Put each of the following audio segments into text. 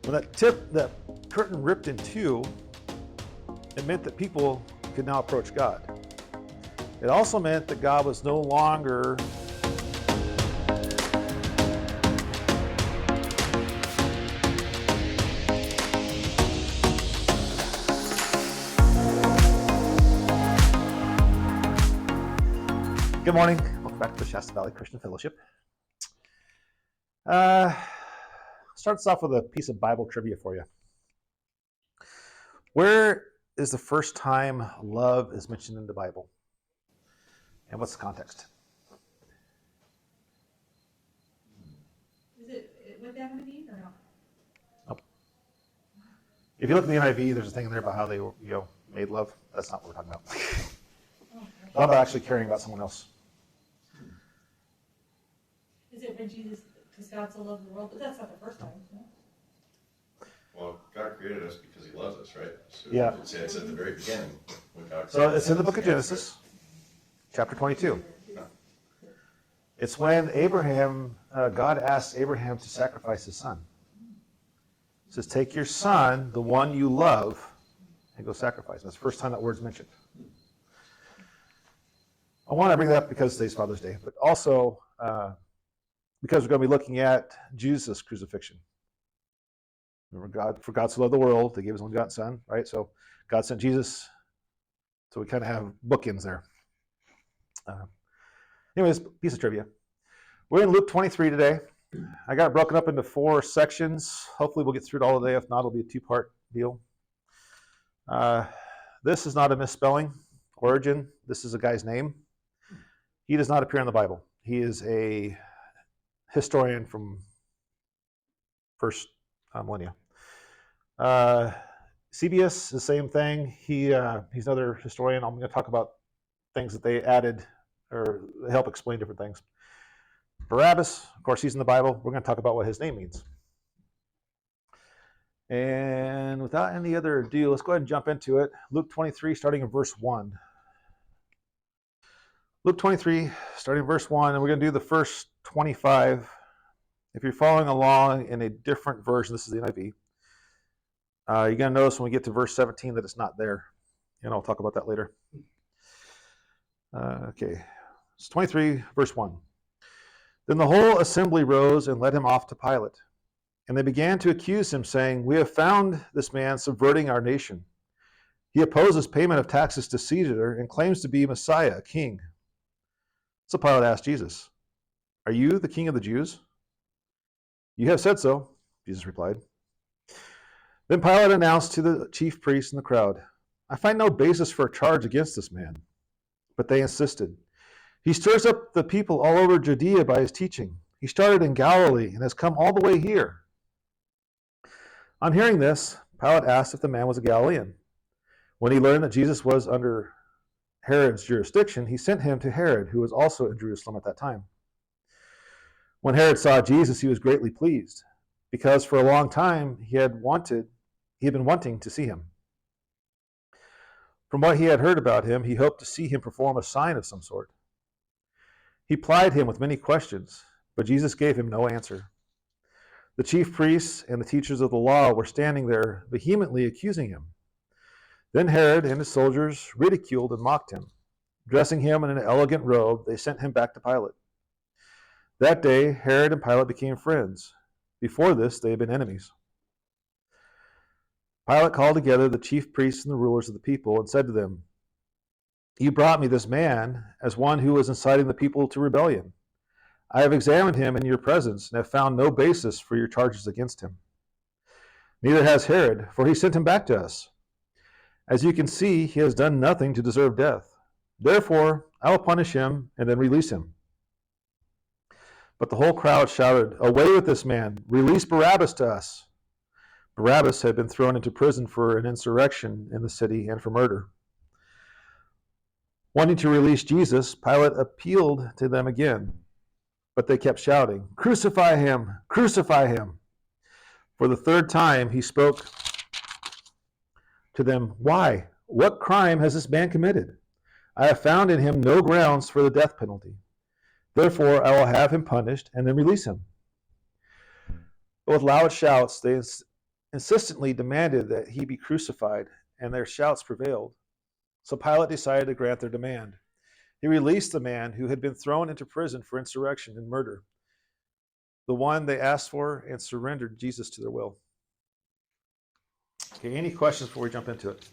When that curtain ripped in two, it meant that people could now approach God. It also meant that God was no longer Good morning. Welcome back to the Shasta Valley Christian Fellowship. Starts off with a piece of Bible trivia for you. Where is the first time love is mentioned in the Bible? And what's the context? Is it with the NIV or not? Nope. If you look at the NIV, there's a thing in there about how they made love. That's not what we're talking about. Not about actually caring about someone else. Is it when Jesus, because God so loved the world? But that's not the first time, no? Well, God created us because He loves us, right? So Yeah. It's at the very beginning when God. So it's in the book of Genesis, chapter 22. It's when Abraham, God asked Abraham to sacrifice his son. He says, take your son, the one you love, and go sacrifice him. That's the first time that word's mentioned. I want to bring that up because today's Father's Day, but also because we're going to be looking at Jesus' crucifixion. Remember, for God so loved the world, they gave his only begotten son, right? So God sent Jesus. So we kind of have bookends there. Anyways, piece of trivia. We're in Luke 23 today. I got it broken up into 4 sections. Hopefully we'll get through it all today. If not, it'll be a 2-part deal. This is not a misspelling. Origin, this is a guy's name. He does not appear in the Bible. He is a historian from first millennia. CBS, the same thing. He's another historian. I'm going to talk about things that they added or help explain different things. Barabbas, of course, he's in the Bible. We're going to talk about what his name means. And without any other ado, let's go ahead and jump into it. Luke 23, starting in verse 1. Luke 23, starting in verse 1, and we're going to do the first 25. If you're following along in a different version, this is the NIV. You're going to notice when we get to verse 17 that it's not there. And I'll talk about that later. Okay, it's 23, verse 1. Then the whole assembly rose and led him off to Pilate. And they began to accuse him, saying, we have found this man subverting our nation. He opposes payment of taxes to Caesar and claims to be Messiah, a king. So Pilate asked Jesus, are you the king of the Jews? You have said so, Jesus replied. Then Pilate announced to the chief priests and the crowd, I find no basis for a charge against this man. But they insisted. He stirs up the people all over Judea by his teaching. He started in Galilee and has come all the way here. On hearing this, Pilate asked if the man was a Galilean. When he learned that Jesus was under Herod's jurisdiction, he sent him to Herod, who was also in Jerusalem at that time. When Herod saw Jesus, he was greatly pleased, because for a long time he had been wanting to see him. From what he had heard about him, he hoped to see him perform a sign of some sort. He plied him with many questions, but Jesus gave him no answer. The chief priests and the teachers of the law were standing there vehemently accusing him. Then Herod and his soldiers ridiculed and mocked him. Dressing him in an elegant robe, they sent him back to Pilate. That day, Herod and Pilate became friends. Before this, they had been enemies. Pilate called together the chief priests and the rulers of the people and said to them, you brought me this man as one who was inciting the people to rebellion. I have examined him in your presence and have found no basis for your charges against him. Neither has Herod, for he sent him back to us. As you can see, he has done nothing to deserve death. Therefore, I will punish him and then release him. But the whole crowd shouted, away with this man! Release Barabbas to us! Barabbas had been thrown into prison for an insurrection in the city and for murder. Wanting to release Jesus, Pilate appealed to them again, but they kept shouting, crucify him! Crucify him! For the third time he spoke to them, why? What crime has this man committed? I have found in him no grounds for the death penalty. Therefore, I will have him punished and then release him. But with loud shouts, they insistently demanded that he be crucified, and their shouts prevailed. So Pilate decided to grant their demand. He released the man who had been thrown into prison for insurrection and murder, the one they asked for, and surrendered Jesus to their will. Okay, any questions before we jump into it?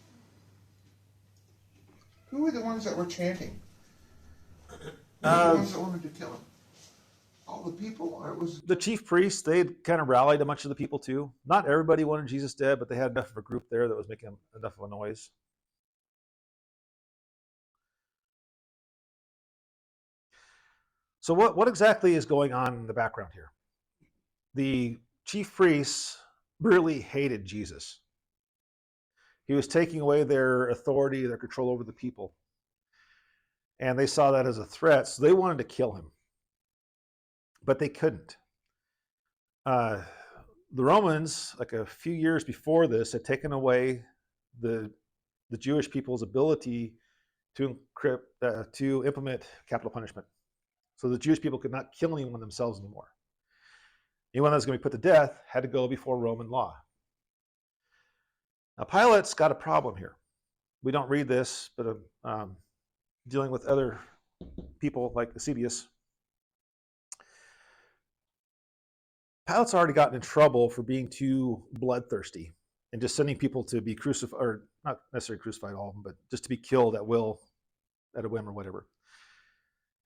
Who were the ones that were chanting? Who were the ones that wanted to kill him? All the people, or it was The chief priests, they had kind of rallied a bunch of the people too. Not everybody wanted Jesus dead, but they had enough of a group there that was making enough of a noise. So what exactly is going on in the background here? The chief priests really hated Jesus. He was taking away their authority, their control over the people. And they saw that as a threat, so they wanted to kill him. But they couldn't. The Romans, like a few years before this, had taken away the Jewish people's ability to implement capital punishment. So the Jewish people could not kill anyone themselves anymore. Anyone that was going to be put to death had to go before Roman law. Now, Pilate's got a problem here. We don't read this, but dealing with other people like Eusebius, Pilate's already gotten in trouble for being too bloodthirsty and just sending people to be crucified, or not necessarily crucified, all of them, but just to be killed at will, at a whim or whatever.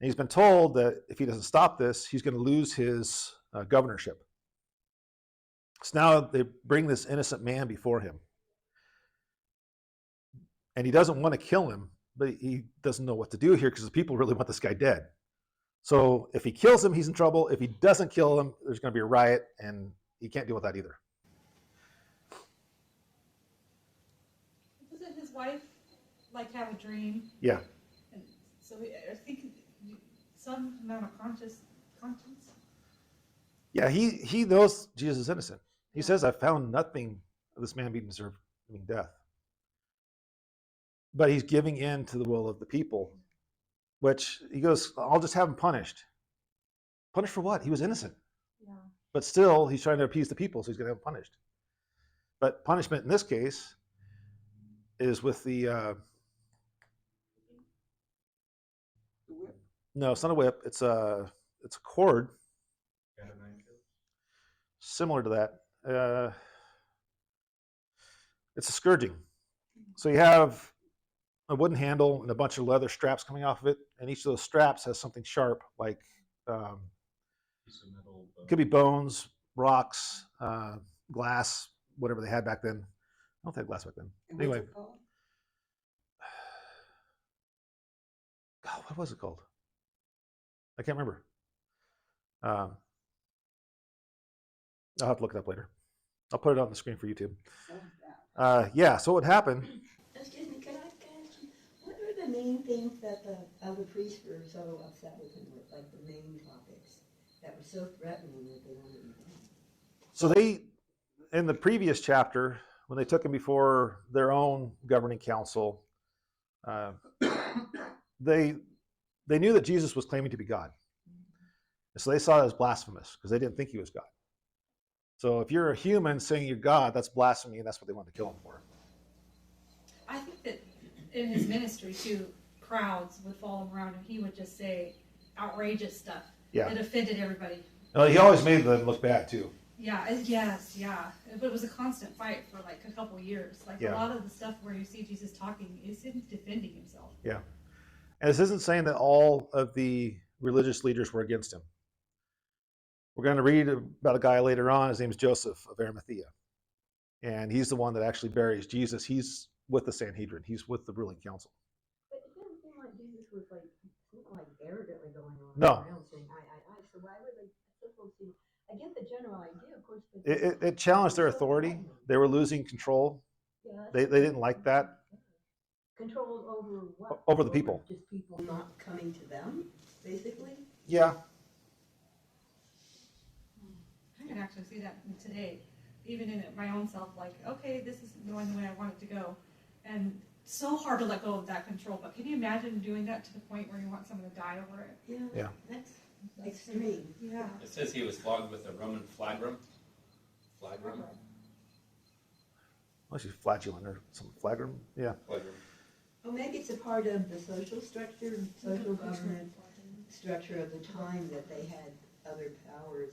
And he's been told that if he doesn't stop this, he's going to lose his governorship. So now they bring this innocent man before him. And he doesn't want to kill him, but he doesn't know what to do here because the people really want this guy dead. So if he kills him, he's in trouble. If he doesn't kill him, there's going to be a riot, and he can't deal with that either. Doesn't his wife like have a dream? Yeah. And so I think some amount of conscience. Yeah, he knows Jesus is innocent. He says, I found nothing of this man being deserving death. But he's giving in to the will of the people, which he goes, I'll just have him punished. Punished for what? He was innocent. Yeah. But still, he's trying to appease the people, so he's going to have him punished. But punishment in this case is with the whip. no, it's not a whip. It's a cord similar to that. It's a scourging. So you have a wooden handle and a bunch of leather straps coming off of it, and each of those straps has something sharp, like it could be bones, rocks, glass, whatever they had back then. I don't think they had glass back then. And Anyway, what's it called? God, what was it called? I can't remember. I'll have to look it up later. I'll put it on the screen for YouTube. Yeah, so what happened? Excuse me, can I ask you, what are the main things that the other priests were so upset with him with, like the main topics that were so threatening that they wanted him dead? So they, in the previous chapter, when they took him before their own governing council, they knew that Jesus was claiming to be God. And so they saw it as blasphemous because they didn't think he was God. So if you're a human saying you're God, that's blasphemy, and that's what they wanted to kill him for. I think that in his ministry too, crowds would follow him around and he would just say outrageous stuff. Yeah. It offended everybody. He always made them look bad too. Yeah, yeah. But it was a constant fight for like a couple years. Like Yeah. a lot of the stuff where you see Jesus talking is him defending himself. Yeah. And this isn't saying that all of the religious leaders were against him. We're going to read about a guy later on. His name's Joseph of Arimathea. And he's the one that actually buries Jesus. He's with the Sanhedrin. He's with the ruling council. But it didn't seem like Jesus was like arrogantly going on No. around saying, I. So why would they, supposed to, I get the general idea, of course. But It challenged their authority. They were losing control. yeah, They didn't like that. Control over what? Over the people. Just people not coming to them, basically? Yeah. I can actually see that today, even in my own self, like, okay, this is going the way I want it to go. And so hard to let go of that control, but can you imagine doing that to the point where you want someone to die over it? Yeah. That's extreme. Yeah. It says he was flogged with a Roman flagrum. Flagrum? Well, she's flatulent or some flagrum. Yeah. Like, Well, maybe it's a part of the social structure, social government structure of the time that they had other powers.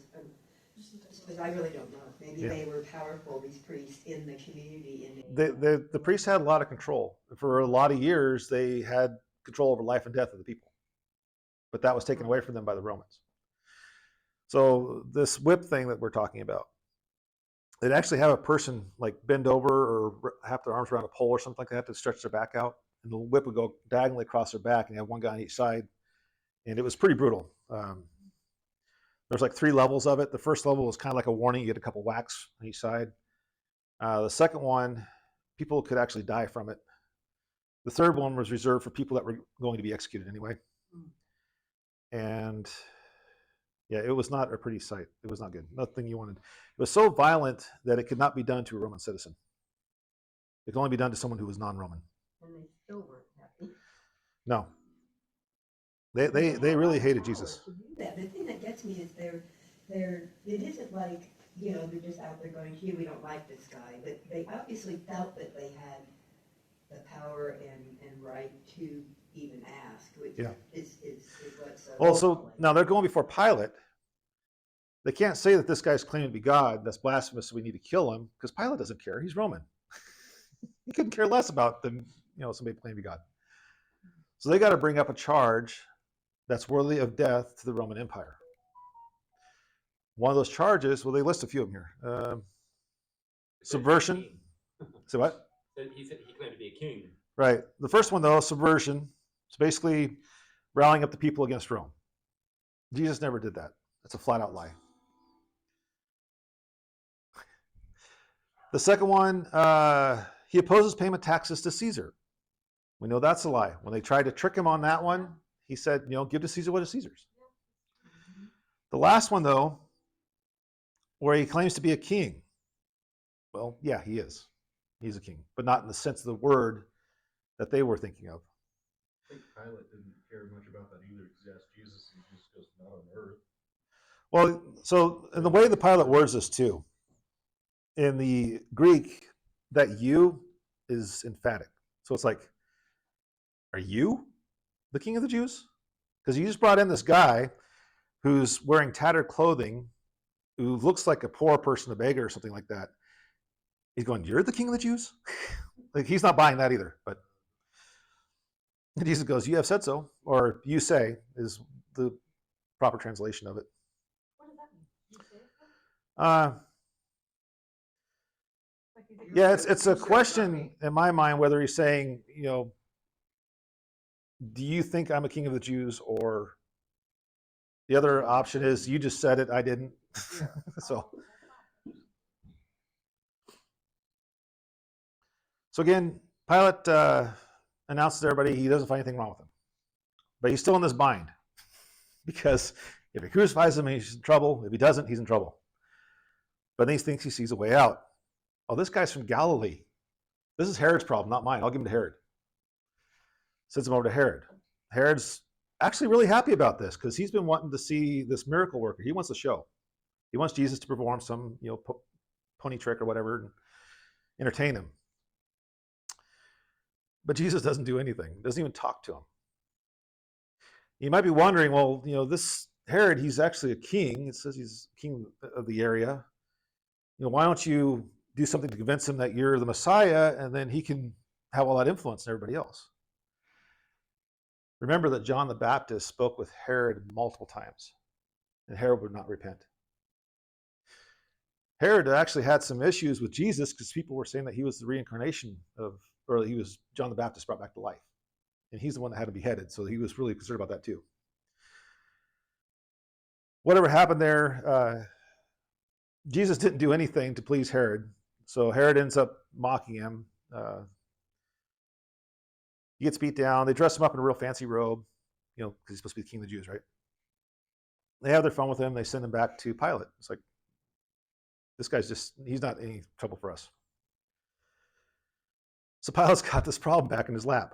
Because I really don't know. Maybe Yeah. they were powerful, these priests, in the community. The priests had a lot of control. For a lot of years, they had control over life and death of the people. But that was taken away from them by the Romans. So this whip thing that we're talking about, they'd actually have a person like bend over or have their arms around a pole or something like that to stretch their back out. And the whip would go diagonally across their back, and you have one guy on each side. And it was pretty brutal. There's like 3 levels of it. The first level was kind of like a warning. You get a couple whacks on each side. The second one, people could actually die from it. The third one was reserved for people that were going to be executed anyway. And yeah, it was not a pretty sight. It was not good. Nothing you wanted. It was so violent that it could not be done to a Roman citizen. It could only be done to someone who was non-Roman. And they still weren't happy. No. They really hated Jesus. The thing that gets me is it isn't like, they're just out there going, here, we don't like this guy. But they obviously felt that they had the power and right to even ask, which is what's so. Well, so now they're going before Pilate. They can't say that this guy's claiming to be God. That's blasphemous, so we need to kill him, because Pilate doesn't care. He's Roman. He couldn't care less about them, somebody claiming to be God. So they got to bring up a charge that's worthy of death to the Roman Empire. One of those charges, well, they list a few of them here. Subversion. Say what? He said he claimed to be a king. Right. The first one, though, subversion. It's basically rallying up the people against Rome. Jesus never did that. That's a flat-out lie. The second one, he opposes payment taxes to Caesar. We know that's a lie. When they tried to trick him on that one, he said, give to Caesar what is Caesar's. The last one, though, where he claims to be a king. Well, yeah, he is. He's a king, but not in the sense of the word that they were thinking of. I think Pilate didn't care much about that either, because he asked Jesus, and Jesus goes, not on earth. Well, so in the way the Pilate words this too, in the Greek, that you is emphatic. So it's like, are you the king of the Jews? Because you just brought in this guy who's wearing tattered clothing, who looks like a poor person, a beggar or something like that. He's going, you're the king of the Jews? Like, he's not buying that either. But Jesus goes, you have said so, or you say is the proper translation of it. What does that mean? You say it? Like, Yeah, it's a question in my mind whether he's saying, do you think I'm a king of the Jews? Or the other option is, you just said it, I didn't. So again, Pilate announces to everybody he doesn't find anything wrong with him. But he's still in this bind. Because if he crucifies him, he's in trouble. If he doesn't, he's in trouble. But then he thinks he sees a way out. Oh, this guy's from Galilee. This is Herod's problem, not mine. I'll give him to Herod. Sends him over to Herod. Herod's actually really happy about this, because he's been wanting to see this miracle worker. He wants a show. He wants Jesus to perform some, pony trick or whatever and entertain him. But Jesus doesn't do anything. Doesn't even talk to him. You might be wondering, well, this Herod, he's actually a king. It says he's king of the area. Why don't you do something to convince him that you're the Messiah, and then he can have all that influence on everybody else? Remember that John the Baptist spoke with Herod multiple times, and Herod would not repent. Herod actually had some issues with Jesus, because people were saying that he was the reincarnation of, or he was John the Baptist brought back to life. And he's the one that had to be beheaded, so he was really concerned about that too. Whatever happened there, Jesus didn't do anything to please Herod, so Herod ends up mocking him. He gets beat down. They dress him up in a real fancy robe, because he's supposed to be the king of the Jews, right? They have their fun with him. They send him back to Pilate. It's like, this guy's he's not any trouble for us. So Pilate's got this problem back in his lap.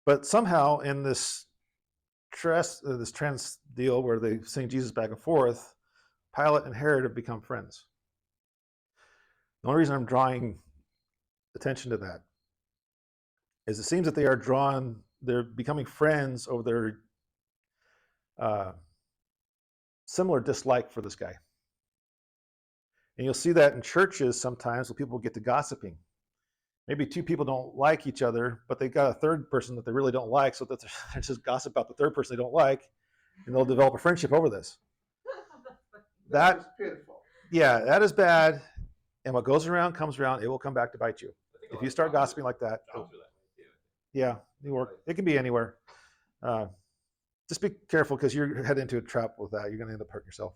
But somehow in this trans deal where they sing Jesus back and forth, Pilate and Herod have become friends. The only reason I'm drawing attention to that is it seems that they're becoming friends over their similar dislike for this guy. And you'll see that in churches sometimes when people get to gossiping. Maybe two people don't like each other, but they got a third person that they really don't like, so that they just gossip about the third person they don't like, and they'll develop a friendship over this. That is pitiful. Yeah, that is bad. And what goes around comes around. It will come back to bite you. I think a If lot you of start jobs gossiping like that, jobs are that way too. yeah, you work. It can be anywhere. Just be careful because you're heading into a trap with that. You're going to end up hurting yourself.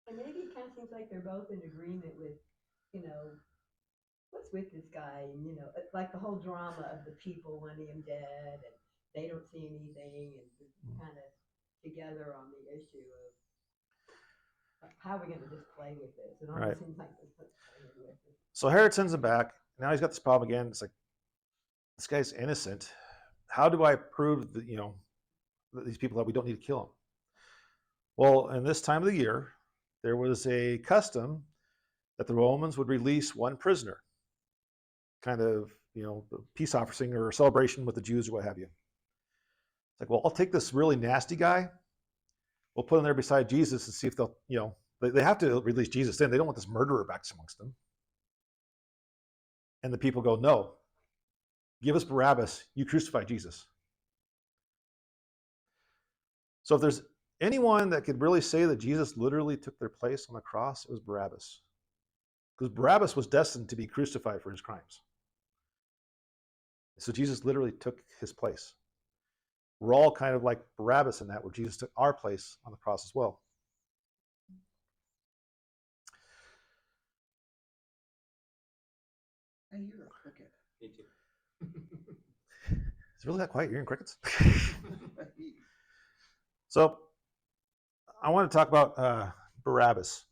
And maybe it kind of seems like they're both in agreement with, you know, what's with this guy? And, you know, it's like the whole drama of the people wanting him dead and they don't see anything and just kind of together on the issue of how are we going to just play with this? It almost Right. seems like this playing with it. So Herod sends him back. Now he's got this problem again. It's like, this guy's innocent. How do I prove that, that these people that we don't need to kill him? Well, in this time of the year, there was a custom that the Romans would release one prisoner, kind of, peace offering or a celebration with the Jews or what have you. It's like, well, I'll take this really nasty guy. We'll put him there beside Jesus and see if they'll, they have to release Jesus then. They don't want this murderer back amongst them. And the people go, no, give us Barabbas. You crucify Jesus. So if there's anyone that could really say that Jesus literally took their place on the cross, it was Barabbas. Because Barabbas was destined to be crucified for his crimes. So Jesus literally took his place. We're all kind of like Barabbas in that, where Jesus took our place on the cross as well. I hear a cricket. Me too. Is it really that quiet? You're hearing crickets? So I want to talk about Barabbas.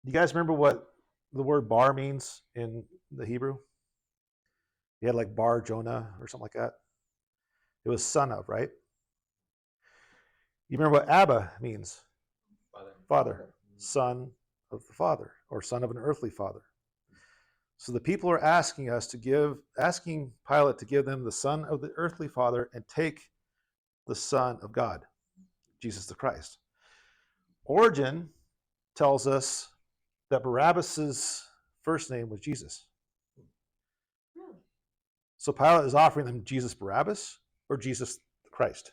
Do you guys remember what the word bar means in the Hebrew? You had like bar Jonah or something like that. It was son of, right? You remember what Abba means? Father, son of the father, or son of an earthly father. So the people are asking Pilate to give them the son of the earthly father and take the Son of God, Jesus the Christ. Origen tells us that Barabbas's first name was Jesus. Really? So Pilate is offering them Jesus Barabbas or Jesus the Christ.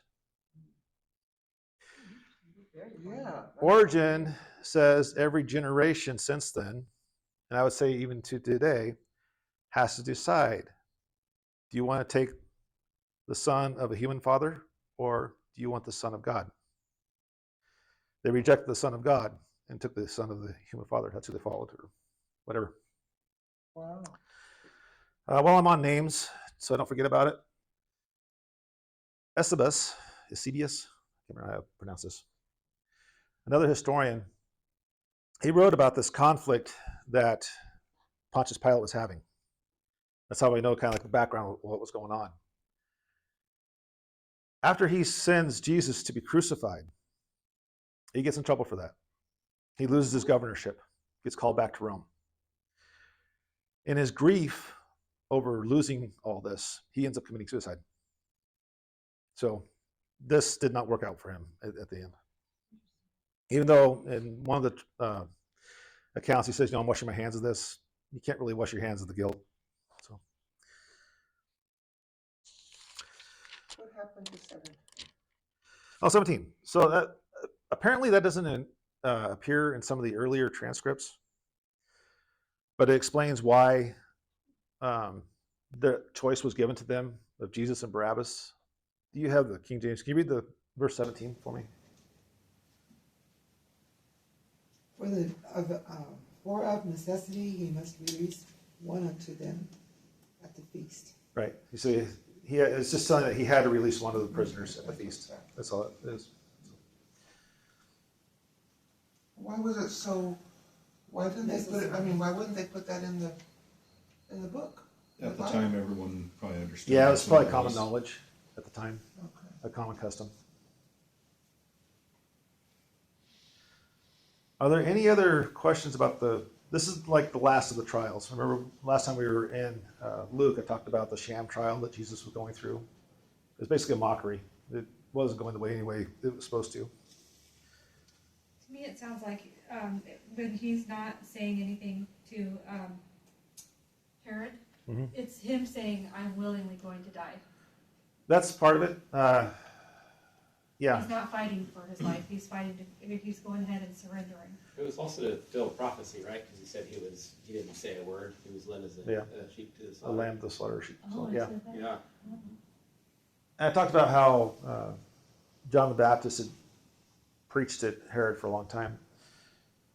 Yeah. Origen says every generation since then, and I would say even to today, has to decide, do you want to take the son of a human father or do you want the Son of God? They rejected the Son of God and took the son of the human father. That's who they followed, or whatever. Wow. While I'm on names, so I don't forget about it, Eusebius, I can't remember how to pronounce this, another historian, he wrote about this conflict that Pontius Pilate was having. That's how we know kind of like the background of what was going on. After he sends Jesus to be crucified, he gets in trouble for that. He loses his governorship, gets called back to Rome. In his grief over losing all this, he ends up committing suicide. So this did not work out for him at the end. Even though in one of the accounts he says, I'm washing my hands of this, you can't really wash your hands of the guilt. So What happened to 7? 17. So that, apparently that doesn't appear in some of the earlier transcripts, but it explains why the choice was given to them of Jesus and Barabbas. Do you have the King James? Can you read the verse 17 for me? For of necessity he must release one unto them at the feast. Right. You see, it's just telling that he had to release one of the prisoners at the feast. That's all it is. Why was it so? Why didn't they put it? I mean, why wouldn't they put that in the book? At the time, everyone probably understood. Yeah, it was that's what probably common knowledge at the time, Okay. a common custom. Are there any other questions about the this is like the last of the trials. Remember last time we were in Luke, I talked about the sham trial that Jesus was going through. It was basically a mockery. It wasn't going the way anyway it was supposed to. To me, it sounds like when he's not saying anything to Herod, Mhm. it's him saying, "I'm willingly going to die." That's part of it. Yeah. He's not fighting for his life. He's fighting to, he's going ahead and surrendering. It was also to fulfill prophecy, right? Because he said he didn't say a word. He was led as Yeah. a sheep to the A slaughter. lamb to slaughter sheep. Oh, So, yeah. Yeah. And I talked about how John the Baptist had preached at Herod for a long time.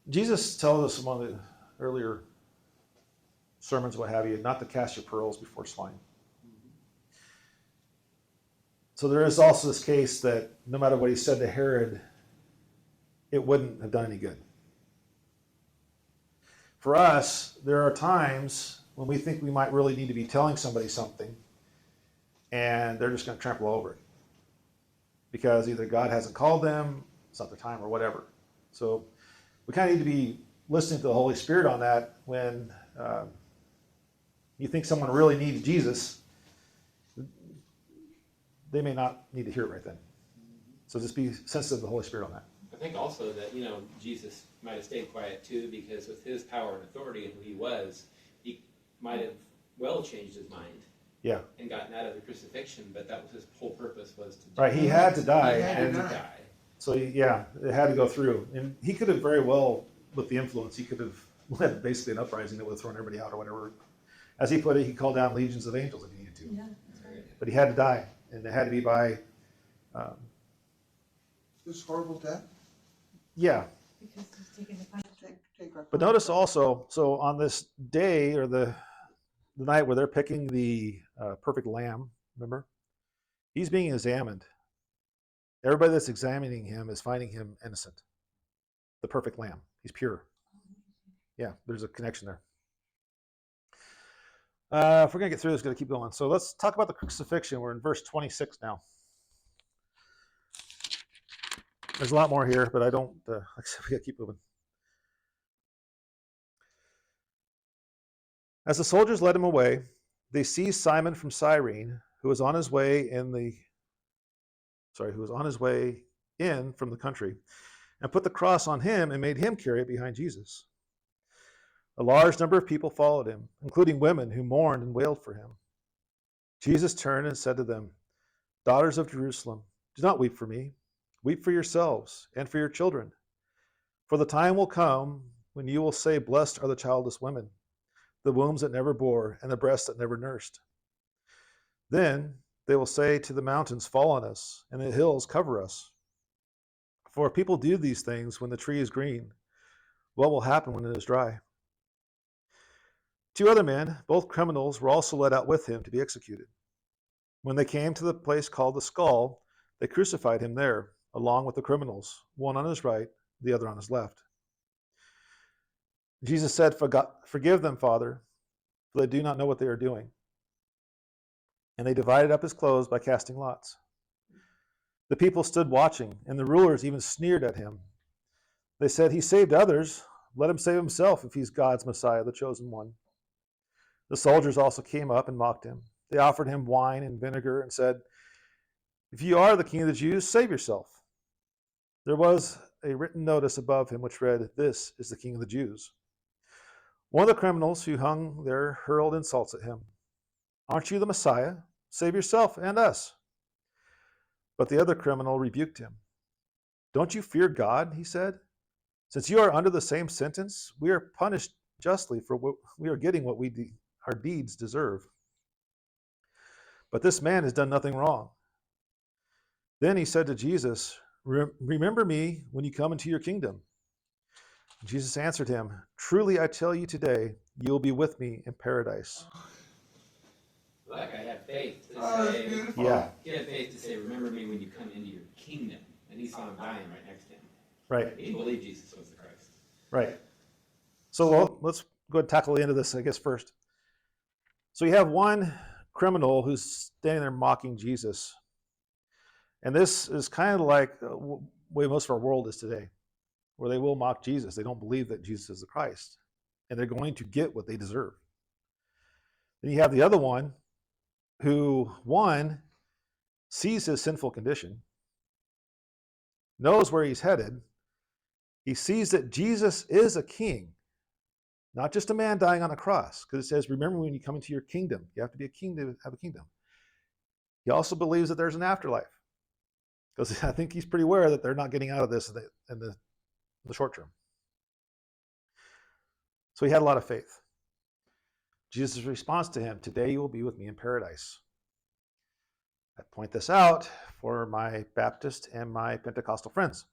Jesus tells us in one of the earlier sermons, what have you, not to cast your pearls before swine. So there is also this case that no matter what he said to Herod, it wouldn't have done any good. For us, there are times when we think we might really need to be telling somebody something, and they're just going to trample over it because either God hasn't called them, it's not the time, or whatever. So we kind of need to be listening to the Holy Spirit on that when you think someone really needs Jesus. They may not need to hear it right then. So just be sensitive to the Holy Spirit on that. I think also that, Jesus might have stayed quiet too, because with his power and authority and who he was, he might have well changed his mind. Yeah. And gotten out of the crucifixion, but that was his whole purpose, was to die. Right, he had to die. He had and to die. So, yeah, it had to go through. And he could have very well, with the influence, he could have led basically an uprising that would have thrown everybody out or whatever. As he put it, he called down legions of angels if he needed to. Yeah, that's right. But he had to die, and it had to be by, This horrible death. yeah. Because he's taking the punishment. Take our But notice also, so on this day or the night where they're picking the perfect lamb, remember? He's being examined. Everybody that's examining him is finding him innocent. The perfect lamb. He's pure. Yeah, there's a connection there. If we're going to get through this, we're going to keep going. So let's talk about the crucifixion. We're in verse 26 now. There's a lot more here, but I don't, like I said, we got to keep moving. As the soldiers led him away, they seized Simon from Cyrene, who was on his way in from the country, and put the cross on him and made him carry it behind Jesus. A large number of people followed him, including women who mourned and wailed for him. Jesus turned and said to them, "Daughters of Jerusalem, do not weep for me. Weep for yourselves and for your children. For the time will come when you will say, 'Blessed are the childless women, the wombs that never bore, and the breasts that never nursed.' Then they will say to the mountains, 'Fall on us,' and the hills, 'Cover us.' For if people do these things when the tree is green, what will happen when it is dry?" 2 other men, both criminals, were also led out with him to be executed. When they came to the place called the Skull, they crucified him there, along with the criminals, one on his right, the other on his left. Jesus said, "Forgive them, Father, for they do not know what they are doing." And they divided up his clothes by casting lots. The people stood watching, and the rulers even sneered at him. They said, "He saved others. Let him save himself if he's God's Messiah, the chosen one." The soldiers also came up and mocked him. They offered him wine and vinegar and said, "If you are the king of the Jews, save yourself." There was a written notice above him which read, "This is the king of the Jews." One of the criminals who hung there hurled insults at him. "Aren't you the Messiah? Save yourself and us." But the other criminal rebuked him. "Don't you fear God?" he said. "Since you are under the same sentence, we are punished justly for what we are getting what our deeds deserve. But this man has done nothing wrong." Then he said to Jesus, "Remember me when you come into your kingdom." Jesus answered him, "Truly I tell you today, you will be with me in paradise." That guy had faith to Oh, that's say, beautiful. Yeah, he had faith to say, "Remember me when you come into your kingdom." And he saw him dying right next to him. right, He believed Jesus was the Christ. right. So let's go ahead and tackle the end of this, I guess, first. So you have one criminal who's standing there mocking Jesus. And this is kind of like the way most of our world is today, where they will mock Jesus. They don't believe that Jesus is the Christ. and they're going to get what they deserve. Then you have the other one who, one, sees his sinful condition, knows where he's headed. He sees that Jesus is a king, not just a man dying on a cross, because it says, remember when you come into your kingdom, you have to be a king to have a kingdom. He also believes that there's an afterlife, because I think he's pretty aware that they're not getting out of this in the short term. So he had a lot of faith. Jesus' response to him, today you will be with me in paradise. I point this out for my Baptist and my Pentecostal friends.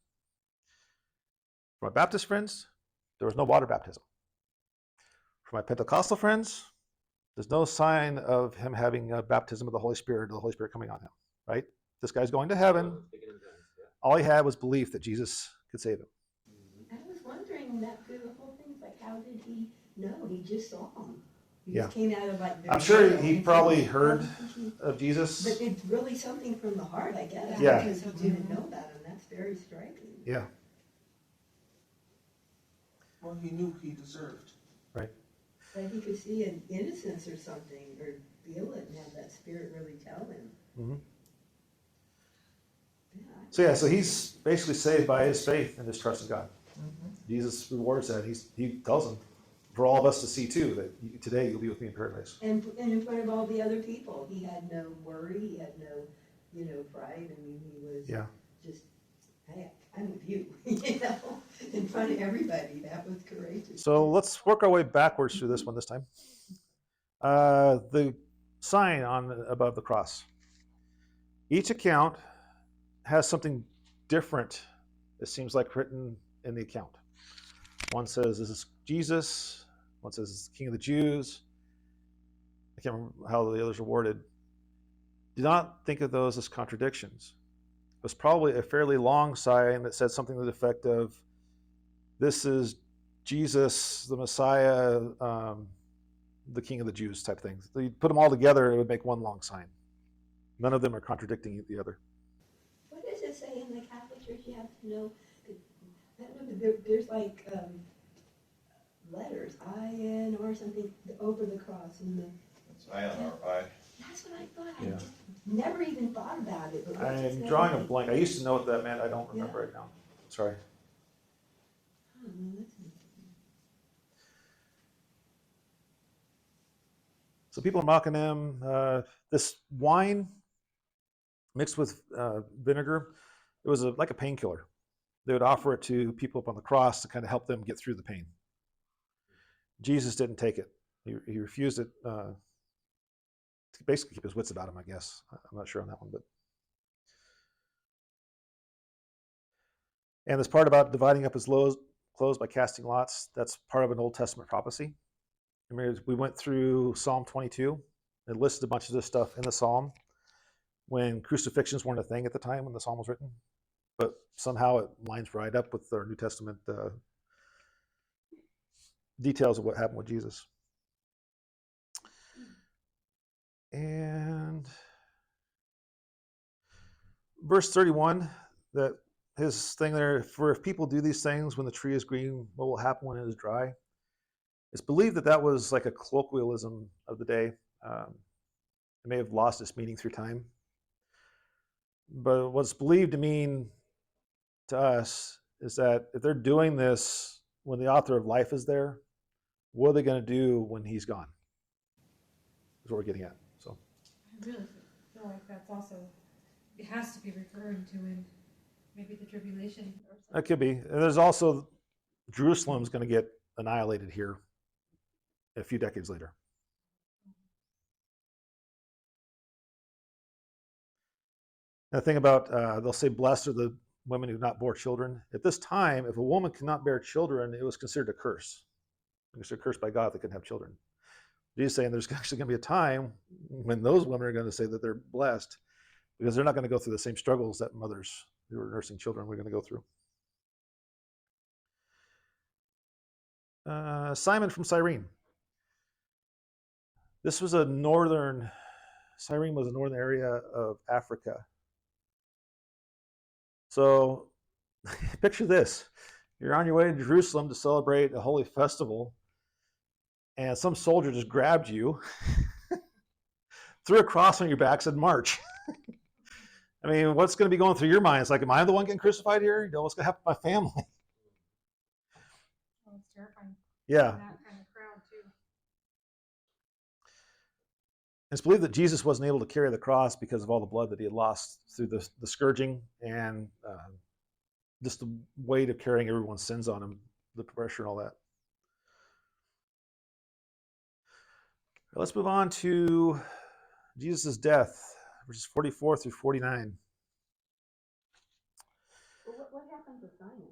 For my Baptist friends, there was no water baptism. For my Pentecostal friends, there's no sign of him having a baptism of the Holy Spirit or the Holy Spirit coming on him, right? This guy's going to heaven. All he had was belief that Jesus could save him. I was wondering that through the whole thing, like, how did he know? He just saw him. He Yeah. just came out of like. I'm sure he probably heard of Jesus. But it's really something from the heart, I guess. Yeah. Because he didn't know about him. That's very striking. Yeah, Well, he knew he deserved. right. Like he could see an innocence or something, or feel it, and have that spirit really tell him. Mhm. Yeah. So he's basically saved by his faith and his trust in God. Jesus rewards that. He tells him, for all of us to see too, that today you'll be with me in paradise. And in front of all the other people, he had no worry, he had no, pride. I mean, he was just, hey, I'm with you, in front of everybody. That was courageous. So let's work our way backwards through this one this time. The sign above the cross. Each account has something different, it seems like, written in the account. One says this is Jesus. One says it's the King of the Jews. I can't remember how the others are worded. Do not think of those as contradictions. It was probably a fairly long sign that said something to the effect of, this is Jesus, the Messiah, the King of the Jews type thing. So you put them all together, it would make one long sign. None of them are contradicting the other. What does it say in the Catholic Church? You have to know. I don't know, there's like letters, I-N or something, over the cross. It's I-N-R-I. That's what I thought. Yeah. I just never even thought about it. But what's it I'm say? drawing a blank. I used to know what that meant. I don't remember right now. Sorry. Oh, no, that's interesting. So people are mocking him. This wine mixed with vinegar, it was like a painkiller. They would offer it to people up on the cross to kind of help them get through the pain. Jesus didn't take it. He refused it to basically keep his wits about him, I guess. I'm not sure on that one. And this part about dividing up his clothes by casting lots, that's part of an Old Testament prophecy. I mean, we went through Psalm 22. It listed a bunch of this stuff in the Psalm when crucifixions weren't a thing at the time when the Psalm was written. But somehow it lines right up with our New Testament details of what happened with Jesus. And verse 31, that his thing there, for if people do these things when the tree is green, what will happen when it is dry? It's believed that that was like a colloquialism of the day. It may have lost its meaning through time. But what's believed to mean to us is that if they're doing this when the author of life is there, what are they going to do when he's gone? Is what we're getting at. So I really feel like that's also, it has to be referring to in maybe the tribulation or something. that could be. And there's also Jerusalem's going to get annihilated here a few decades later. The thing about, they'll say, blessed are the women who not bore children. At this time, if a woman could not bear children, it was considered a curse. It was a curse by God that couldn't have children. Jesus is saying there's actually going to be a time when those women are going to say that they're blessed because they're not going to go through the same struggles that mothers who are nursing children were going to go through. Simon from Cyrene. This was Cyrene was a northern area of Africa. So picture this. You're on your way to Jerusalem to celebrate a holy festival, and some soldier just grabbed you, threw a cross on your back, said, "March." I mean, what's going to be going through your mind? It's like, am I the one getting crucified here? You know, what's going to happen to my family? Oh, it's terrifying. Yeah. In that kind of crowd too. It's believed that Jesus wasn't able to carry the cross because of all the blood that he had lost through the scourging and just the weight of carrying everyone's sins on him, the pressure and all that. Let's move on to Jesus' death, verses 44 through 49. Well, what happened to Simon?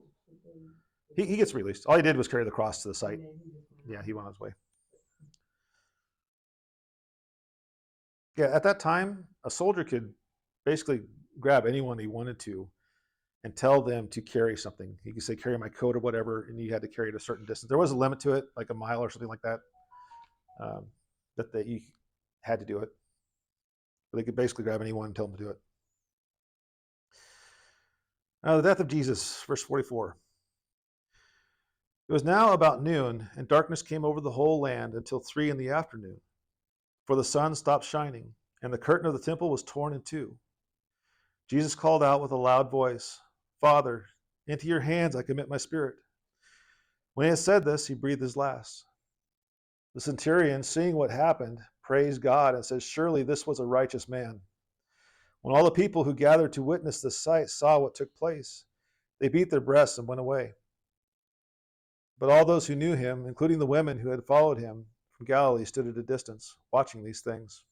He gets released. All he did was carry the cross to the site. And then he just went Yeah, out. he went on his way. Yeah, at that time, a soldier could basically grab anyone he wanted to and tell them to carry something. He could say, "Carry my coat" or whatever, and you had to carry it a certain distance. There was a limit to it, like a mile or something like that, um, that you had to do it. But they could basically grab anyone and tell them to do it. The death of Jesus, verse 44. It was now about noon, and darkness came over the whole land until 3 in the afternoon. For the sun stopped shining, and the curtain of the temple was torn in two. Jesus called out with a loud voice, "Father, into your hands I commit my spirit." When he had said this, he breathed his last. The centurion, seeing what happened, praised God and said, "Surely this was a righteous man." When all the people who gathered to witness this sight saw what took place, they beat their breasts and went away. But all those who knew him, including the women who had followed him from Galilee, stood at a distance, watching these things.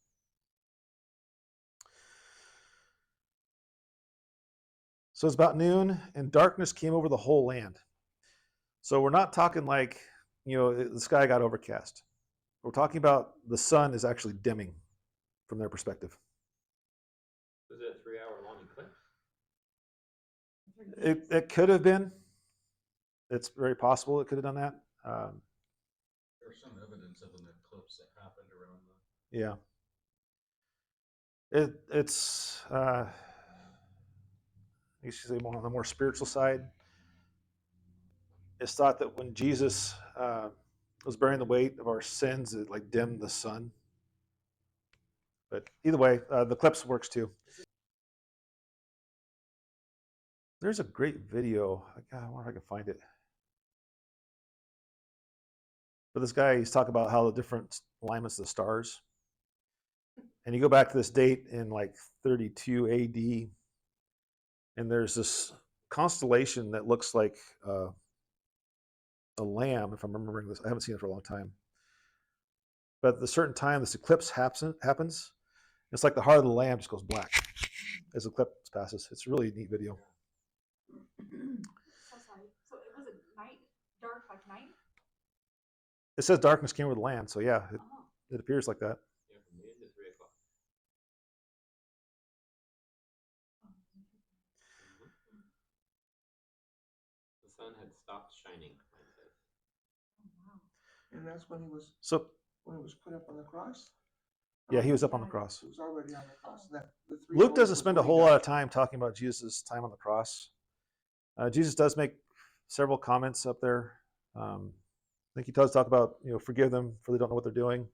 So it's about noon, and darkness came over the whole land. So we're not talking like, the sky got overcast. We're talking about the sun is actually dimming from their perspective. Was it a 3-hour long eclipse? It could have been. It's very possible it could have done that. There's some evidence of an eclipse that happened around the. Yeah. It's you should say more on the more spiritual side. It's thought that when Jesus was bearing the weight of our sins, it like dimmed the sun. But either way, the eclipse works too. There's a great video. I wonder if I can find it. But this guy, he's talking about how the different alignments of the stars. And you go back to this date in like 32 AD, and there's this constellation that looks like a lamb, if I'm remembering this. I haven't seen it for a long time. But at a certain time, this eclipse happens. It's like the heart of the lamb just goes black as the eclipse passes. It's a really neat video. So sorry. So it was a night, dark like night? It says darkness came over the land, so yeah, Oh. it appears like that. Yeah, from noon to 3 o'clock. The sun had stopped shining, mine says. Oh, wow. And that's when he was put up on the cross. Yeah, he was up on the cross. He was already on the cross. The 3 Luke hours doesn't spend a before he whole lot died. of time talking about Jesus' time on the cross. Jesus does make several comments up there. I think he does talk about, forgive them for they don't know what they're doing.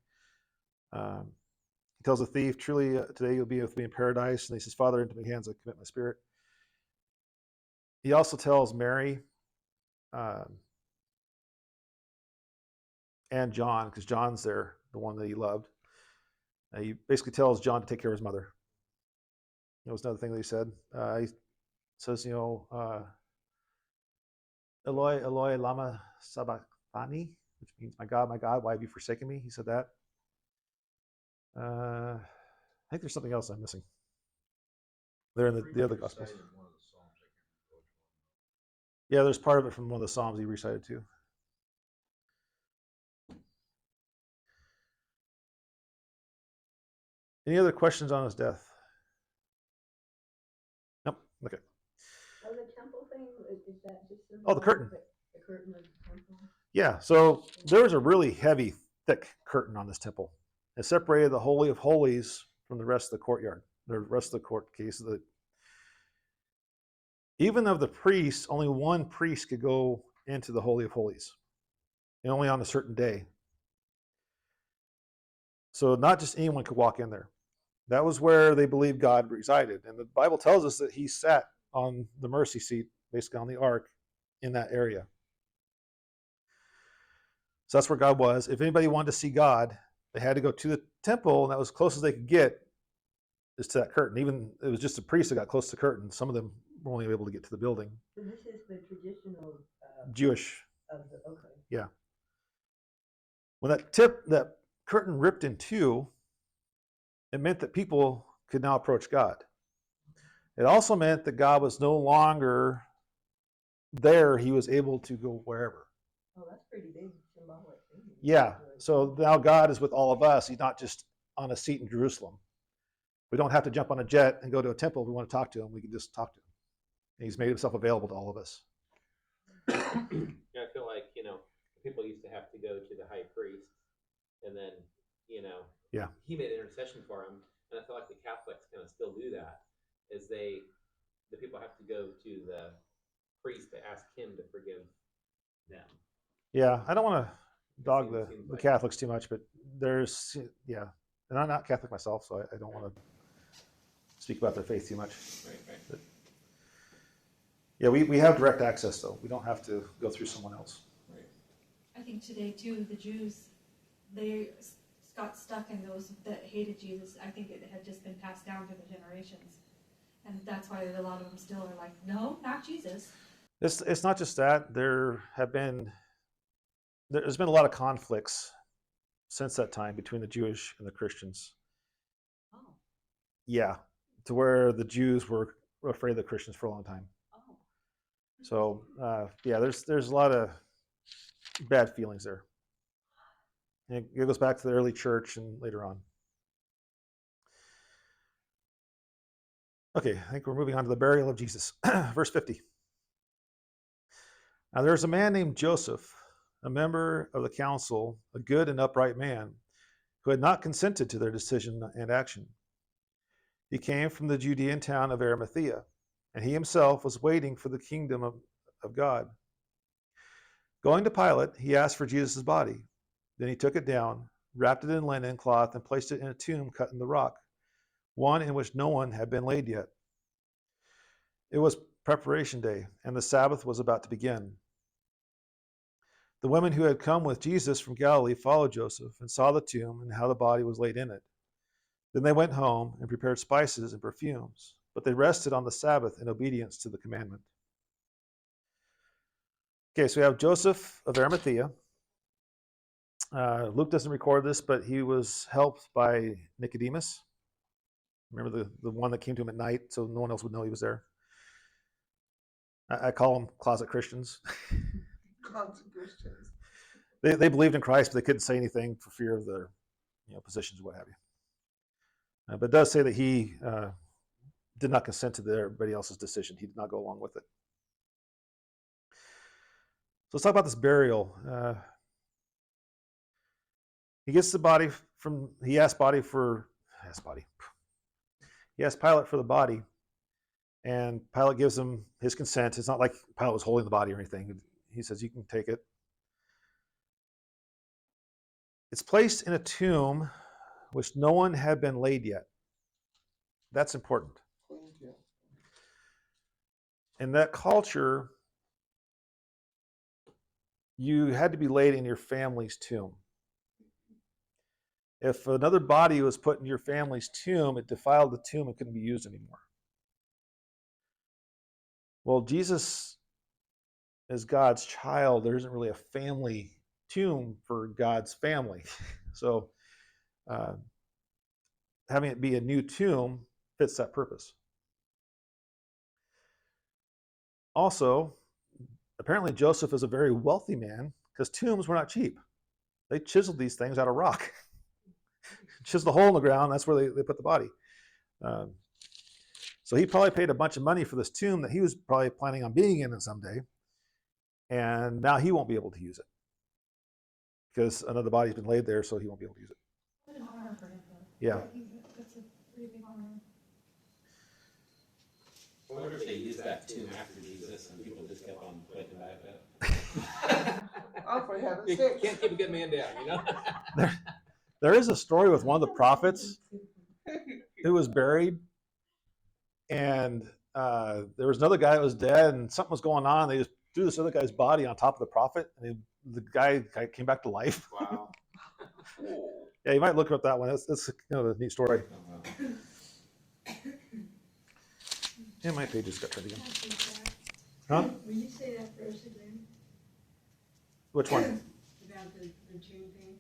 He tells the thief, "Truly today you'll be with me in paradise." And he says, "Father, into my hands I commit my spirit." He also tells Mary and John, because John's there, the one that he loved. He basically tells John to take care of his mother. That was another thing that he said. He says, "Eloi, Eloi, lama sabachthani," which means, my God, why have you forsaken me?" He said that. I think there's something else I'm missing. They're in the other Gospels. Recited one of the Psalms, I can't remember which one. Yeah, there's part of it from one of the Psalms he recited too. Any other questions on his death? Nope. Okay. Oh, the temple thing, is that just Oh, the curtain. The curtain of the temple? Yeah, so there was a really heavy, thick curtain on this temple. It separated the Holy of Holies from the rest of the courtyard, the rest of the court case. Even of the priests, only one priest could go into the Holy of Holies, and only on a certain day. So not just anyone could walk in there. That was where they believed God resided. And the Bible tells us that he sat on the mercy seat, basically on the ark, in that area. So that's where God was. If anybody wanted to see God, they had to go to the temple, and that was as close as they could get is to that curtain. Even it was just the priests that got close to the curtain. Some of them were only able to get to the building. So this is the traditional, Jewish. of the, okay. Yeah. When that curtain ripped in two, it meant that people could now approach God. It also meant that God was no longer there. He was able to go wherever. Oh, that's pretty big symbolic thing. Yeah. So now God is with all of us. He's not just on a seat in Jerusalem. We don't have to jump on a jet and go to a temple if we want to talk to him. We can just talk to him. And he's made himself available to all of us. Yeah, I feel like, people used to have to go to the high priest, and then, Yeah. he made intercession for him. And I feel like the Catholics kind of still do that, is the people have to go to the priest to ask him to forgive them. Yeah. I don't want to dog Seems the like- Catholics too much, but there's, yeah. And I'm not Catholic myself, so I don't want to speak about their faith too much. Right. But, yeah, we have direct access, though. We don't have to go through someone else. I think today too, the Jews, they got stuck in those that hated Jesus. I think it had just been passed down through the generations. And that's why a lot of them still are like, no, not Jesus. It's not just that. There's been a lot of conflicts since that time between the Jewish and the Christians. Oh, Yeah, to where the Jews were afraid of the Christians for a long time. oh. So yeah, there's a lot of bad feelings there. And it goes back to the early church and later on. Okay, I think we're moving on to the burial of Jesus. Verse 50. Now there was a man named Joseph, a member of the council, a good and upright man, who had not consented to their decision and action. He came from the Judean town of Arimathea, and he himself was waiting for the kingdom of God. Going to Pilate, he asked for Jesus' body. Then he took it down, wrapped it in linen cloth, and placed it in a tomb cut in the rock, one in which no one had been laid yet. It was preparation day, and the Sabbath was about to begin. The women who had come with Jesus from Galilee followed Joseph and saw the tomb and how the body was laid in it. Then they went home and prepared spices and perfumes, but they rested on the Sabbath in obedience to the commandment. Okay, so we have Joseph of Arimathea. Luke doesn't record this, but he was helped by Nicodemus. Remember the one that came to him at night, so no one else would know he was there. I call them closet Christians. Closet Christians. They believed in Christ, but they couldn't say anything for fear of their positions or what have you. But it does say that he did not consent to everybody else's decision. He did not go along with it. So let's talk about this burial. He gets the body he asked Pilate for the body, and Pilate gives him his consent. It's not like Pilate was holding the body or anything. He says, you can take it. It's placed in a tomb which no one had been laid yet. That's important. In that culture, you had to be laid in your family's tomb. If another body was put in your family's tomb, it defiled the tomb and couldn't be used anymore. Well, Jesus is God's child. There isn't really a family tomb for God's family. So having it be a new tomb fits that purpose. Also, apparently Joseph is a very wealthy man because tombs were not cheap. They chiseled these things out of rock. Chiseled a hole in the ground, that's where they put the body. So he probably paid a bunch of money for this tomb that he was probably planning on being in someday. And now he won't be able to use it because another body's been laid there, so he won't be able to use it. What an honor for him, though. Yeah. I think that's a pretty big honor. I wonder if they used that tomb after Jesus and people just kept on waking back up. Oh, for heaven's You sake. can't keep a good man down, There is a story with one of the prophets who was buried, and there was another guy that was dead, and something was going on. They just threw this other guy's body on top of the prophet, and the guy came back to life. Wow. Yeah, you might look up that one. That's kind of a neat story. Yeah, my page just got turned again. Huh? Will you say that verse again? Which one? About the tomb thing?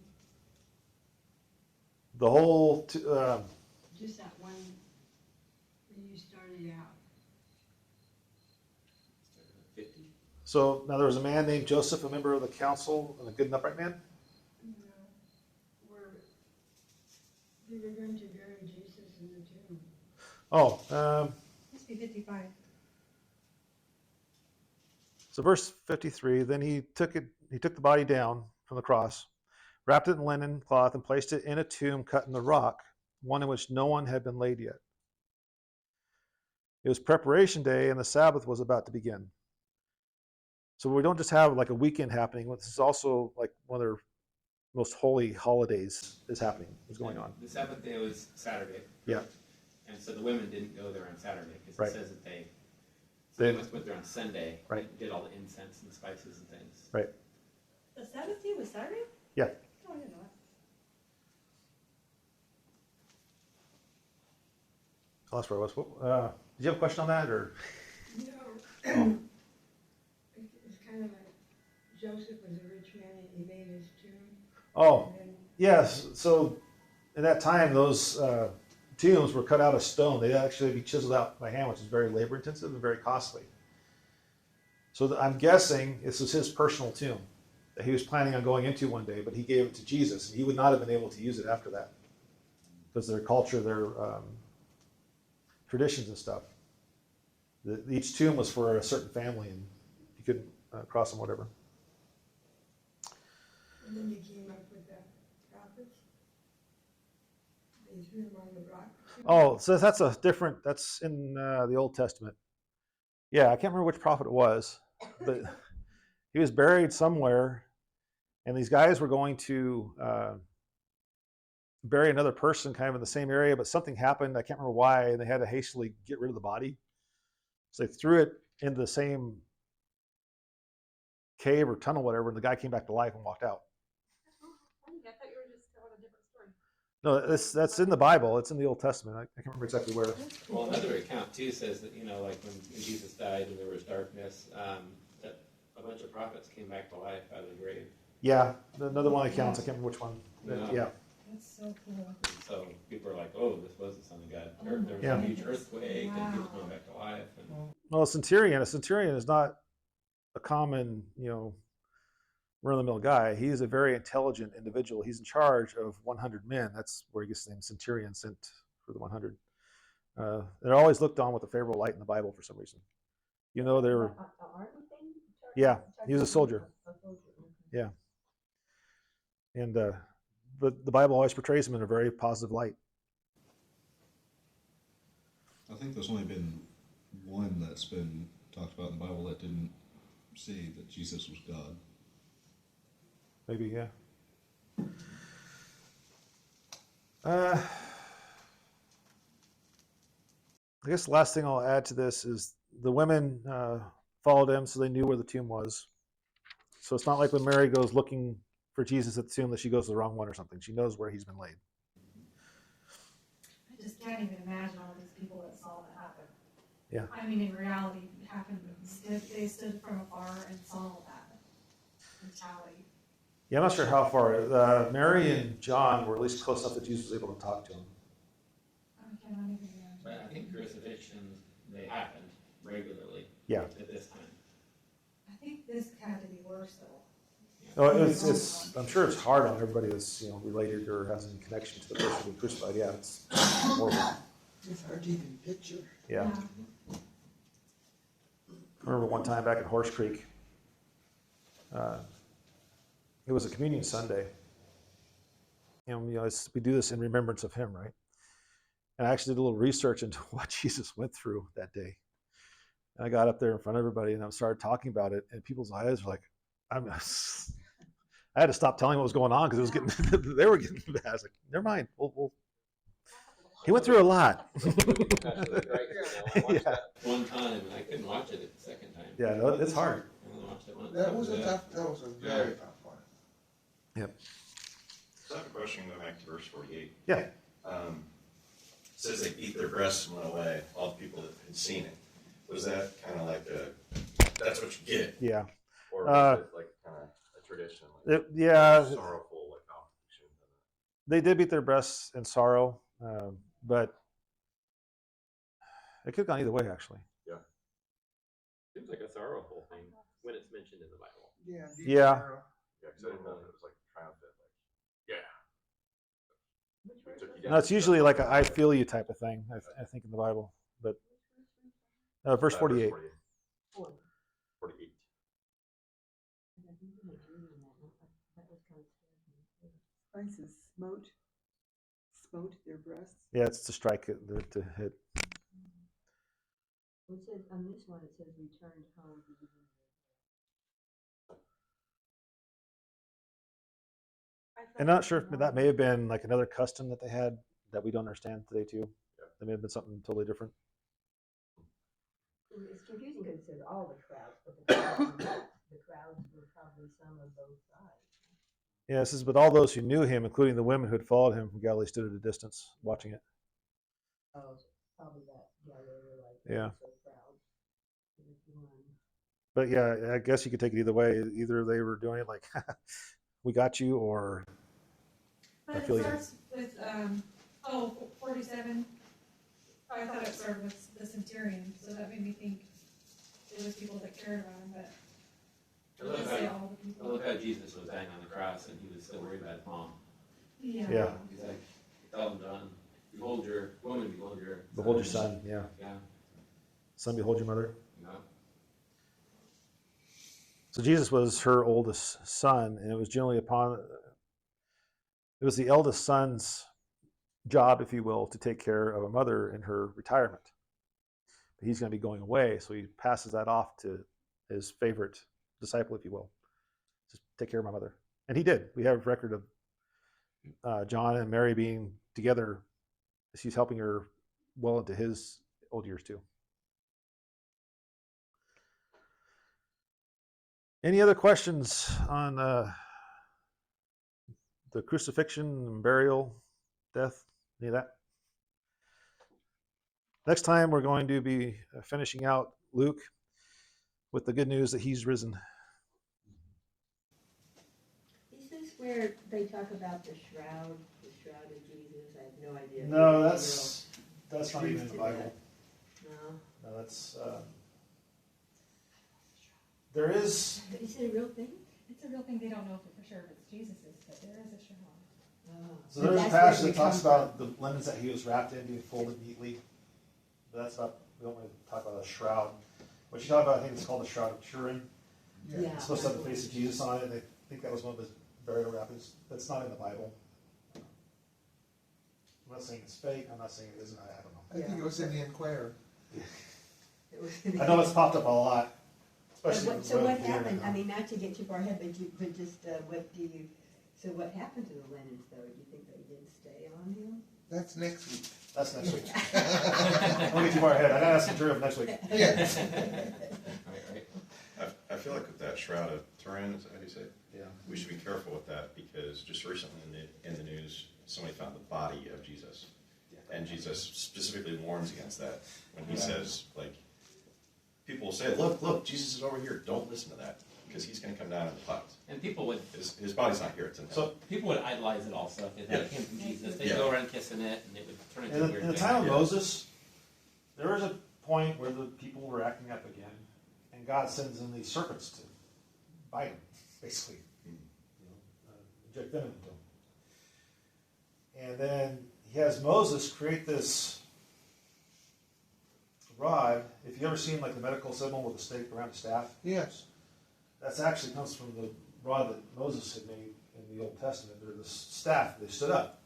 The whole. Just that one, when you started out. 50. So now there was a man named Joseph, a member of the council, and a good and upright man. Where they were going to bury Jesus in the tomb. Oh, Must be 55. so verse 53. Then he took the body down from the cross, wrapped it in linen cloth, and placed it in a tomb cut in the rock, one in which no one had been laid yet. It was preparation day, and the Sabbath was about to begin. So we don't just have like a weekend happening. This is also like one of their most holy holidays is going on. The Sabbath day was Saturday. Yeah. And so the women didn't go there on Saturday because Right. it says that they They- must went there on Sunday. Right. And did all the incense and spices and things. Right. The Sabbath day was Saturday? Yeah. Oh, I didn't know that. Oh, that's where I was. Did you have a question on that, or? No. Oh. It's kind of like Joseph was a rich man and he made his tomb. Oh, And then yes. So, in that time, those tombs were cut out of stone. They'd actually be chiseled out by hand, which is very labor intensive and very costly. So I'm guessing this was his personal tomb that he was planning on going into one day, but he gave it to Jesus, and he would not have been able to use it after that because their culture, their traditions and stuff. Each tomb was for a certain family, and you couldn't cross them, whatever. And then they came up with the prophets. They threw them on the rock. Oh, so that's in the Old Testament. Yeah, I can't remember which prophet it was, but he was buried somewhere, and these guys were going to bury another person kind of in the same area, but something happened. I can't remember why, and they had to hastily get rid of the body. So they threw it into the same cave or tunnel, whatever, and the guy came back to life and walked out. I thought you were just telling a different story. No, that's in the Bible. It's in the Old Testament. I can't remember exactly where. Well, another account too says that, like when Jesus died and there was darkness, that a bunch of prophets came back to life out of the grave. Yeah, another one of the accounts. I can't remember which one. Yeah. That's so cool. And so people are like, oh, this was the Son of God. There was Yeah. a huge earthquake and people Wow. coming back to life. And Well, a centurion is not a common, run-of-the-mill guy. He's a very intelligent individual. He's in charge of 100 men. That's where he gets the name centurion, sent for the 100. They're always looked on with a favorable light in the Bible for some reason. They were. Yeah, he was a soldier. Yeah. And but the Bible always portrays him in a very positive light. I think there's only been one that's been talked about in the Bible that didn't say that Jesus was God. Maybe, yeah. I guess the last thing I'll add to this is the women followed him, so they knew where the tomb was. So it's not like when Mary goes looking for Jesus at the tomb that she goes to the wrong one or something. She knows where he's been laid. I just can't even imagine all these people that saw that happen. Yeah. I mean, in reality, it happened. They stood from afar and saw that mentality. Yeah, I'm not sure how far. Mary and John were at least close enough that Jesus was able to talk to him. I cannot even imagine. but I think crucifixions, they happened regularly Yeah. at this time. I think this had to be worse though. No, it's. I'm sure it's hard on everybody that's related or has any connection to the person being crucified. Yeah, it's horrible. It's hard to even picture. Yeah. I remember one time back at Horse Creek. It was a communion Sunday, and we do this in remembrance of him, right? And I actually did a little research into what Jesus went through that day. And I got up there in front of everybody and I started talking about it, and people's eyes were like, I I had to stop telling what was going on because it was getting they were getting bad. I was like, never mind. He went through a lot. Like the movie Passion of the Christ, I watched Yeah. that one time and I couldn't watch it the second time. Yeah, no, it's hard. I only watched it once. That was a very tough one. Yep. So I have a question, going back to verse 48. Yeah. It says they beat their breasts and went away, all the people that had seen it. Was that kind of like that's what you get? Yeah. Or was it like kind of a tradition? Like Yeah. sorrowful, like, oh, we shouldn't have done that. They did beat their breasts in sorrow, but it could have gone either way, actually. Seems like a sorrowful thing when it's mentioned in the Bible. Yeah. Yeah. Yeah, because I didn't know if it was like triumphant, like, yeah. We took you down. No, it's usually like a I feel you type of thing, I think, in the Bible. But verse 48. 48. Spices smote their breasts. Yeah, it's to strike it, to hit. It says, on this one, it says returned home. And not sure if that may have been like another custom that they had that we don't understand today too. That may have been something totally different. It's confusing because it says all the crowds, but the crowds were probably some of both sides. Yeah, it says, but all those who knew him, including the women who had followed him from Galilee, stood at a distance watching it. Oh, probably that, yeah, they were like, Yeah. so proud. But yeah, I guess you could take it either way. Either they were doing it like, we got you, or But I it feel you. starts with 47. I thought it started with the centurion, so that made me think it was people that cared about him, but I it love doesn't say how, all the I people. love how Jesus was dying on the cross and he was still worried about his mom. Yeah. Yeah. He's like, tell him, John, behold your woman, Behold your son. Yeah. Yeah. Son, behold your mother. You know? So Jesus was her oldest son, and it was generally it was the eldest son's job, if you will, to take care of a mother in her retirement. But he's going to be going away, so he passes that off to his favorite disciple, if you will. Just take care of my mother. And he did. We have a record of John and Mary being together as he's helping her well into his old years too. Any other questions on the crucifixion, burial, death, any of that? Next time we're going to be finishing out Luke with the good news that he's risen. Is this where they talk about the shroud of Jesus? I have no idea. No, that's not even in the to Bible. No. No, that's there is. But is it a real thing? It's a real thing. They don't know if for sure if it's Jesus's, but there is a shroud. Oh. So there's a That's passage where that we talks come about the linens that he was wrapped in being folded neatly. But that's not. We don't want to talk about a shroud. What you talk about, I think it's called the Shroud of Turin. from. Yeah. It's supposed to have the face of Jesus on it, and I think that was one of his burial wrappings. That's not in the Bible. I'm not saying it's fake. I'm not saying it isn't. I don't know. I think it was in the Inquirer. It was I know it's popped up a lot, But especially. so what with the happened? internet. I mean, not to get too far ahead, but just what do you? So what happened to the linens, though? Do you think they did stay on him? That's next week. That's next week. Don't get too far ahead. I gotta ask the jury of next week. Yes. Right. I feel like with that Shroud of Turin, is that how you say it? Yeah. We should be careful with that because just recently in the news, somebody found the body of Jesus. And Jesus specifically warns against that when he says, like, people will say, look, Jesus is over here. Don't listen to that because he's going to come down in the clouds. And people would His body's not here. It's in heaven. So people would idolize it also. If it came from Jesus, they'd Yeah. go around kissing it, and it would turn into a weird in the thing. time of Yeah. Moses, there was a point where the people were acting up again, and God sends in these serpents to bite them, basically, inject venom into them. And then he has Moses create this rod. If you ever seen like the medical symbol with a stake around a staff, Yes. that actually comes from the rod that Moses had made in the Old Testament. They're the staff. They stood up.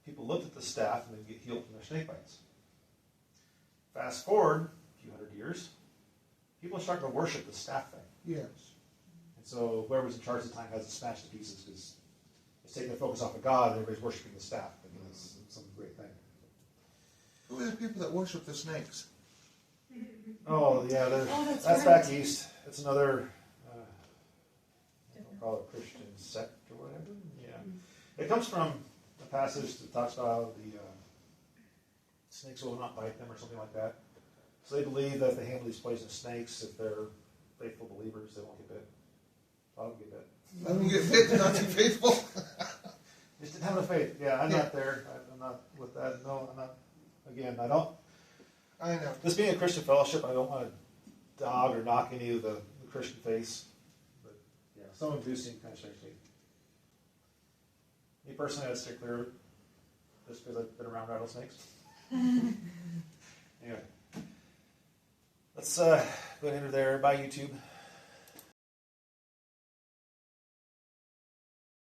People looked at the staff and they get healed from their snake bites. Fast forward a few hundred years, people are starting to worship the staff thing. Yes. And so whoever's in charge at the time has it smashed to pieces because it's taking the focus off of God and everybody's worshiping the staff. I mean, it's some great thing. Who are the people that worship the snakes? Oh, yeah, that's that's right. back east. It's another, I'll call it Christian sect or whatever. Yeah. It comes from a passage that talks about the snakes will not bite them or something like that. So they believe that if they handle these poisonous snakes, if they're faithful believers, they won't get bit. I won't get bit. Let them get bit, they're not too faithful. Just didn't have enough faith. Yeah, I'm not there. I'm not with that. No, I'm not. Again, I don't. I know. This being a Christian fellowship, I don't want to dog or knock any of the Christian faiths. But yeah, some of them do seem kind of strange to me. Me personally, I'd stick clear of it just because I've been around rattlesnakes. Anyway, let's go ahead and enter there. Bye, YouTube.